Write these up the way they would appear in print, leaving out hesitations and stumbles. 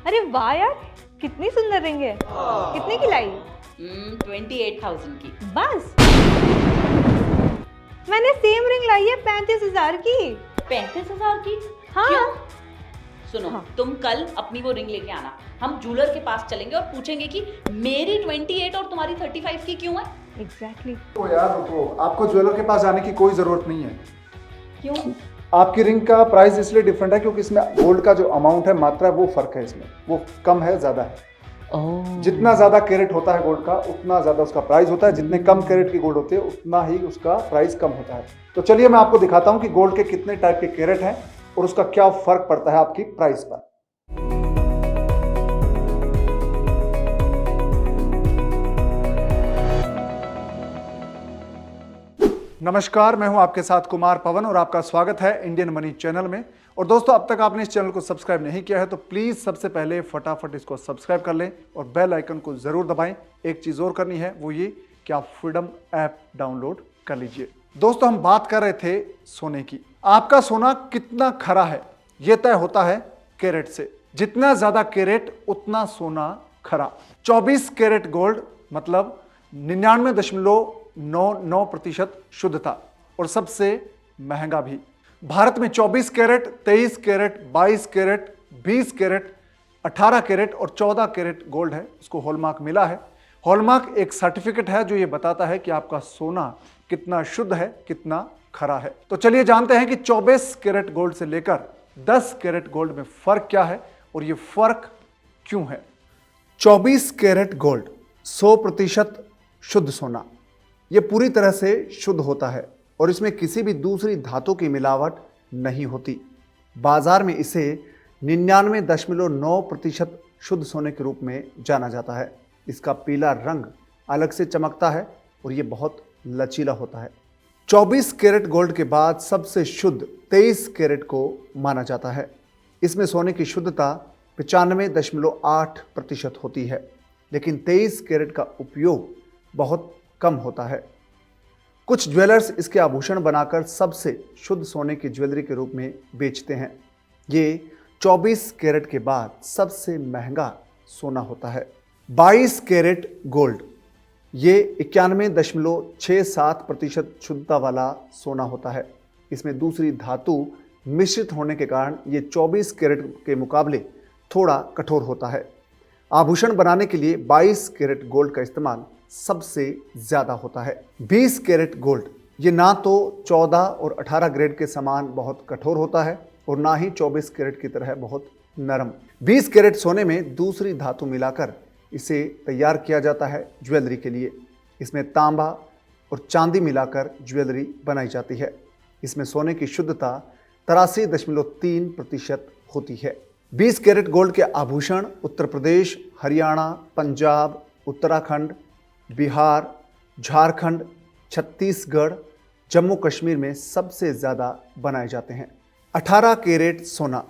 अरे वाह यार, कितनी सुंदर रिंग है। कितने की लाई? 28,000 की। बस मैंने सेम रिंग लाई है 35,000 की। 35,000 की? हाँ। क्यों? सुनो, हाँ। तुम कल अपनी वो रिंग लेके आना। हम ज्वेलर के पास चलेंगे और पूछेंगे कि मेरी 28 और तुम्हारी 35 की क्यों है। एग्जैक्टली। तो यार रुको, आपको ज्वेलर के पास जाने की कोई जरूरत नहीं है। क्यों? आपकी रिंग का प्राइस इसलिए डिफरेंट है क्योंकि इसमें गोल्ड का जो अमाउंट है, मात्रा है, वो फर्क है। इसमें वो कम है, ज्यादा है। जितना ज्यादा कैरेट होता है गोल्ड का, उतना ज्यादा उसका प्राइस होता है। जितने कम कैरेट की गोल्ड होती है, उतना ही उसका प्राइस कम होता है। तो चलिए मैं आपको दिखाता हूं कि गोल्ड के कितने टाइप के कैरेट हैं और उसका क्या फर्क पड़ता है आपकी प्राइस पर। नमस्कार, मैं हूं आपके साथ कुमार पवन और आपका स्वागत है इंडियन मनी चैनल में। और दोस्तों, अब तक आपने इस चैनल को सब्सक्राइब नहीं किया है तो प्लीज सबसे पहले फटाफट इसको सब्सक्राइब कर लें और बेल आइकन को जरूर दबाएं। एक चीज और करनी है, वो ये कि आप फ्रीडम ऐप डाउनलोड कर लीजिए। दोस्तों, हम बात कर रहे थे सोने की। आपका सोना कितना खरा है यह तय होता है कैरेट से। जितना ज्यादा कैरेट उतना सोना खरा। 24 कैरेट गोल्ड मतलब 99.99% शुद्धता और सबसे महंगा भी। भारत में 24 carat, 23 carat, 22 carat, 20 carat, 18 carat और 14 कैरेट गोल्ड है। उसको हॉलमार्क मिला है। हॉलमार्क एक सर्टिफिकेट है जो ये बताता है कि आपका सोना कितना शुद्ध है, कितना खरा है। तो चलिए जानते हैं कि 24 कैरेट गोल्ड से लेकर 10 कैरेट गोल्ड में फर्क क्या है और ये फर्क क्यों है। 24 कैरेट गोल्ड 100% शुद्ध सोना। यह पूरी तरह से शुद्ध होता है और इसमें किसी भी दूसरी धातु की मिलावट नहीं होती। बाजार में इसे 99.9% शुद्ध सोने के रूप में जाना जाता है। इसका पीला रंग अलग से चमकता है और यह बहुत लचीला होता है। 24 कैरेट गोल्ड के बाद सबसे शुद्ध 23 कैरेट को माना जाता है। इसमें सोने की शुद्धता 95.8% होती है, लेकिन 23 कैरेट का उपयोग बहुत कम होता है। कुछ ज्वेलर्स इसके आभूषण बनाकर सबसे शुद्ध सोने की ज्वेलरी के रूप में बेचते हैं। ये 24 कैरेट के बाद सबसे महंगा सोना होता है। 22 कैरेट गोल्ड ये 91.67% शुद्धता वाला सोना होता है। इसमें दूसरी धातु मिश्रित होने के कारण ये 24 कैरेट के मुकाबले थोड़ा कठोर होता है। आभूषण बनाने के लिए 22 कैरेट गोल्ड का इस्तेमाल सबसे ज्यादा होता है। 20 कैरेट गोल्ड ये ना तो 14 और 18 ग्रेड के समान बहुत कठोर होता है और ना ही 24 कैरेट की तरह बहुत नरम। 20 कैरेट सोने में दूसरी धातु मिलाकर इसे तैयार किया जाता है ज्वेलरी के लिए। इसमें तांबा और चांदी मिलाकर ज्वेलरी बनाई जाती है। इसमें सोने की शुद्धता 83.3% होती है। 20 कैरेट गोल्ड के आभूषण उत्तर प्रदेश, हरियाणा, पंजाब, उत्तराखंड, बिहार, झारखंड, छत्तीसगढ़, जम्मू कश्मीर में सबसे ज़्यादा बनाए जाते हैं। 18 कैरेट सोना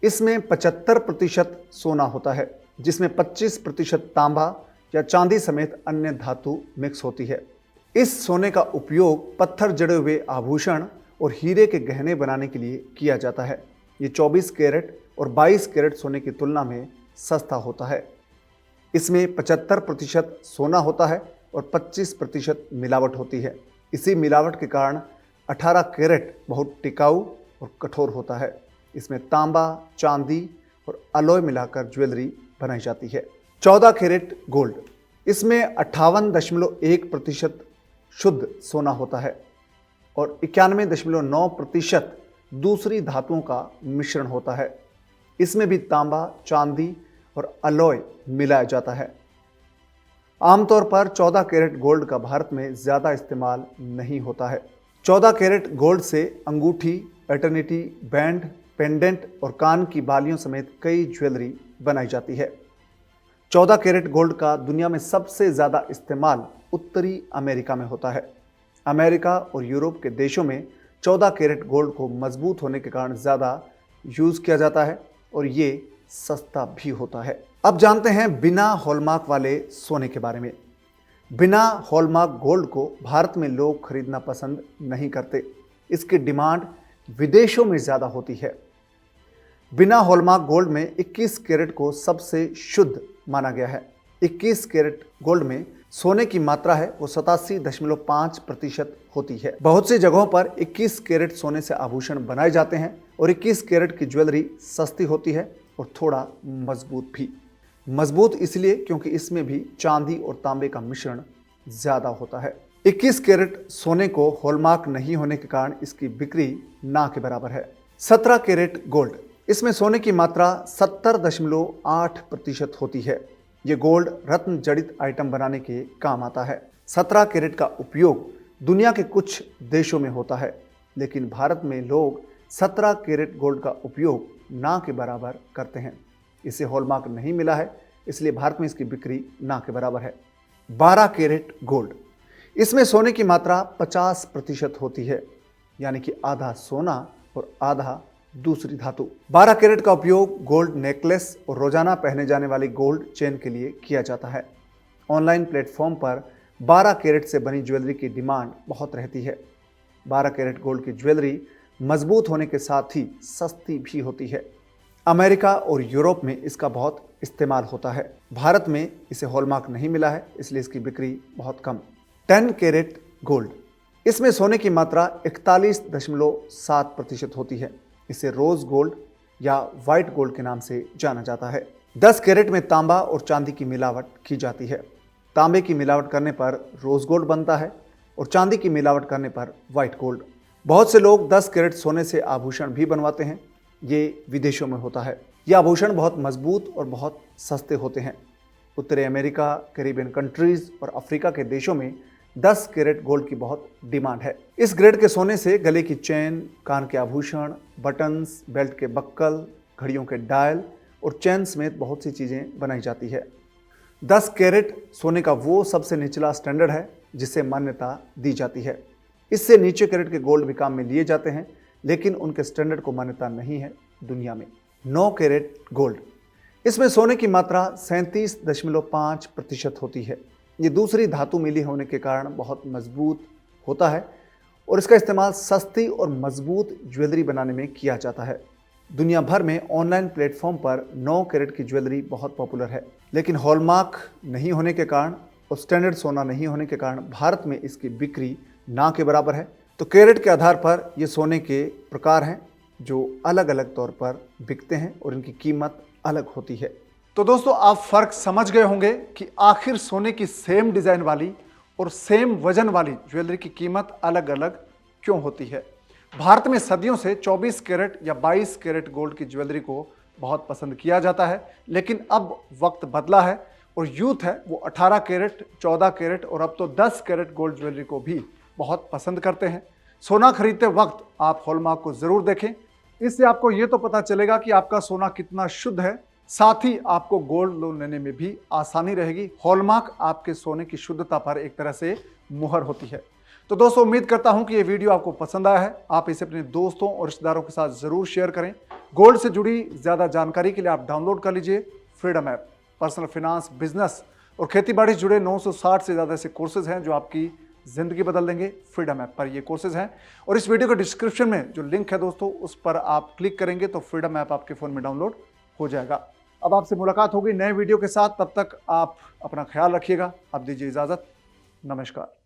इसमें 75% सोना होता है, जिसमें 25% तांबा या चांदी समेत अन्य धातु मिक्स होती है। इस सोने का उपयोग पत्थर जड़े हुए आभूषण और हीरे के गहने बनाने के लिए किया जाता है। ये 24 कैरेट और 22 कैरेट सोने की तुलना में सस्ता होता है। इसमें 75% सोना होता है और 25% मिलावट होती है। इसी मिलावट के कारण 18 कैरेट बहुत टिकाऊ और कठोर होता है। इसमें तांबा, चांदी और अलॉय मिलाकर ज्वेलरी बनाई जाती है। 14 कैरेट गोल्ड इसमें 58.1% शुद्ध सोना होता है और 91.9% दूसरी धातुओं का मिश्रण होता है। इसमें भी तांबा, चांदी और अलॉय मिलाया जाता है। आमतौर पर 14 कैरेट गोल्ड का भारत में ज़्यादा इस्तेमाल नहीं होता है। 14 कैरेट गोल्ड से अंगूठी, एटर्निटी बैंड, पेंडेंट और कान की बालियों समेत कई ज्वेलरी बनाई जाती है। 14 कैरेट गोल्ड का दुनिया में सबसे ज़्यादा इस्तेमाल उत्तरी अमेरिका में होता है। अमेरिका और यूरोप के देशों में 14 कैरेट गोल्ड को मजबूत होने के कारण ज़्यादा यूज़ किया जाता है और ये सस्ता भी होता है। अब जानते हैं बिना हॉलमार्क वाले सोने के बारे में। बिना हॉलमार्क गोल्ड को भारत में लोग खरीदना पसंद नहीं करते। इसकी डिमांड विदेशों में ज़्यादा होती है। बिना हॉलमार्क गोल्ड में 21 कैरेट को सबसे शुद्ध माना गया है। 21 कैरेट गोल्ड में सोने की मात्रा है वो 87.5% होती है। बहुत सी जगहों पर 21 कैरेट सोने से आभूषण बनाए जाते हैं और 21 कैरेट की ज्वेलरी सस्ती होती है और थोड़ा मजबूत भी। मजबूत इसलिए क्योंकि इसमें भी चांदी और तांबे का मिश्रण ज्यादा होता है। 21 कैरेट सोने को हॉलमार्क नहीं होने के कारण इसकी बिक्री ना के बराबर है। 17 कैरेट गोल्ड, इसमें सोने की मात्रा 70.8% होती है। ये गोल्ड रत्न जड़ित आइटम बनाने के काम आता है। 17 कैरेट का उपयोग दुनिया के कुछ देशों में होता है, लेकिन भारत में लोग 17 कैरेट गोल्ड का उपयोग ना के बराबर करते हैं। इसे हॉलमार्क नहीं मिला है, इसलिए भारत में इसकी बिक्री ना के बराबर है। 12 कैरेट गोल्ड, इसमें सोने की मात्रा 50% होती है, यानी कि आधा सोना और आधा दूसरी धातु। 12 कैरेट का उपयोग गोल्ड नेकलेस और रोजाना पहने जाने वाली गोल्ड चेन के लिए किया जाता है। ऑनलाइन प्लेटफॉर्म पर 12 कैरेट से बनी ज्वेलरी की डिमांड बहुत रहती है। 12 कैरेट गोल्ड की ज्वेलरी मजबूत होने के साथ ही सस्ती भी होती है। अमेरिका और यूरोप में इसका बहुत इस्तेमाल होता है। भारत में इसे हॉलमार्क नहीं मिला है, इसलिए इसकी बिक्री बहुत कम। 10 कैरेट गोल्ड, इसमें सोने की मात्रा 41.7% होती है। इसे रोज गोल्ड या व्हाइट गोल्ड के नाम से जाना जाता है। 10 कैरेट में तांबा और चांदी की मिलावट की जाती है। तांबे की मिलावट करने पर रोज गोल्ड बनता है और चांदी की मिलावट करने पर व्हाइट गोल्ड। बहुत से लोग 10 कैरेट सोने से आभूषण भी बनवाते हैं। ये विदेशों में होता है। ये आभूषण बहुत मजबूत और बहुत सस्ते होते हैं। उत्तरी अमेरिका, कैरिबियन कंट्रीज और अफ्रीका के देशों में 10 कैरेट गोल्ड की बहुत डिमांड है। इस ग्रेड के सोने से गले की चेन, कान के आभूषण, बटन्स, बेल्ट के बक्कल, घड़ियों के डायल और चेन समेत बहुत सी चीज़ें बनाई जाती है। 10 कैरेट सोने का वो सबसे निचला स्टैंडर्ड है जिसे मान्यता दी जाती है। इससे नीचे कैरेट के गोल्ड भी काम में लिए जाते हैं, लेकिन उनके स्टैंडर्ड को मान्यता नहीं है दुनिया में। 9 कैरेट गोल्ड, इसमें सोने की मात्रा 37.5% होती है। ये दूसरी धातु मिली होने के कारण बहुत मजबूत होता है और इसका इस्तेमाल सस्ती और मजबूत ज्वेलरी बनाने में किया जाता है। दुनिया भर में ऑनलाइन प्लेटफॉर्म पर 9 कैरेट की ज्वेलरी बहुत पॉपुलर है, लेकिन हॉलमार्क नहीं होने के कारण और स्टैंडर्ड सोना नहीं होने के कारण भारत में इसकी बिक्री ना के बराबर है। तो कैरेट के आधार पर ये सोने के प्रकार हैं जो अलग अलग तौर पर बिकते हैं और इनकी कीमत अलग होती है। तो दोस्तों, आप फर्क समझ गए होंगे कि आखिर सोने की सेम डिजाइन वाली और सेम वजन वाली ज्वेलरी की कीमत अलग अलग क्यों होती है। भारत में सदियों से 24 कैरेट या 22 कैरेट गोल्ड की ज्वेलरी को बहुत पसंद किया जाता है, लेकिन अब वक्त बदला है और यूथ है वो 18 कैरेट, 14 कैरेट और अब तो 10 कैरेट गोल्ड ज्वेलरी को भी बहुत पसंद करते हैं। सोना खरीदते वक्त आप हॉलमार्क को जरूर देखें। इससे आपको ये तो पता चलेगा कि आपका सोना कितना शुद्ध है, साथ ही आपको गोल्ड लोन लेने में भी आसानी रहेगी। हॉलमार्क आपके सोने की शुद्धता पर एक तरह से मुहर होती है। तो दोस्तों, उम्मीद करता हूं कि ये वीडियो आपको पसंद आया है। आप इसे अपने दोस्तों और रिश्तेदारों के साथ जरूर शेयर करें। गोल्ड से जुड़ी ज्यादा जानकारी के लिए आप डाउनलोड कर लीजिए freedom app. Personal finance, business और खेती बाड़ी से जुड़े 960 से ज्यादा ऐसे कोर्सेज हैं जो आपकी जिंदगी बदल देंगे। फ्रीडम ऐप पर ये कोर्सेज हैं और इस वीडियो के डिस्क्रिप्शन में जो लिंक है दोस्तों, उस पर आप क्लिक करेंगे तो फ्रीडम ऐप आपके फोन में डाउनलोड हो जाएगा। अब आपसे मुलाकात होगी नए वीडियो के साथ। तब तक आप अपना ख्याल रखिएगा। अब दीजिए इजाजत। नमस्कार।